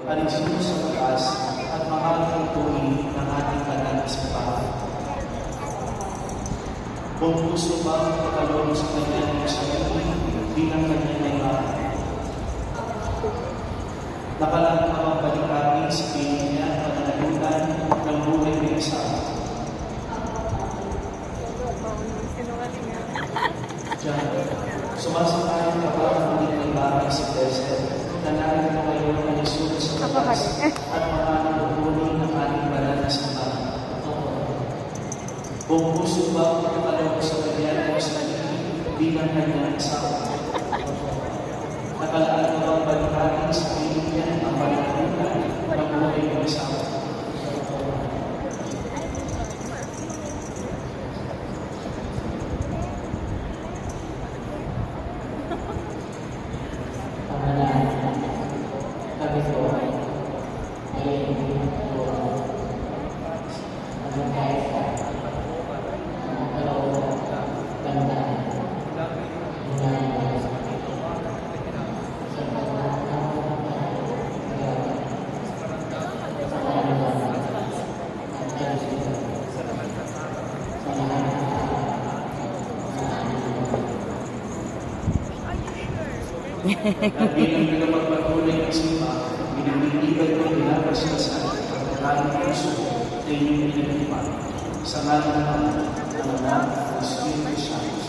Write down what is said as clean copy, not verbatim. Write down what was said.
alinsunod sa taas at mahalang tuwing ng ating banal na simbahan. Buong puso ba ang pagkaloob sa kanya ng sarili bilang kanyang naibahan? Nakalaan ka bang balikatin sa piling niya at pananagutan ng buhay ng isama? Diyan, sumasangayon ka ba ang muling naibahan sa Blessed? Nanarin mo ngayon ang isunod sa taas at mahalang tuwing ng ating banal na simbahan. Buong puso ba ang pagkaloob sa kanya ng sarili bilang kanyang asawa? Nakalaan mo ang balikatin sa piling niya ang pananagutan ng buhay ng asawa? At bilang pinapagpatuloy ng simba, binibigay ko pinapasyasan ang kakalang puso na inyong pinagtipan sa ngalan ng Ama, ng Anak, ng Espiritu Santo.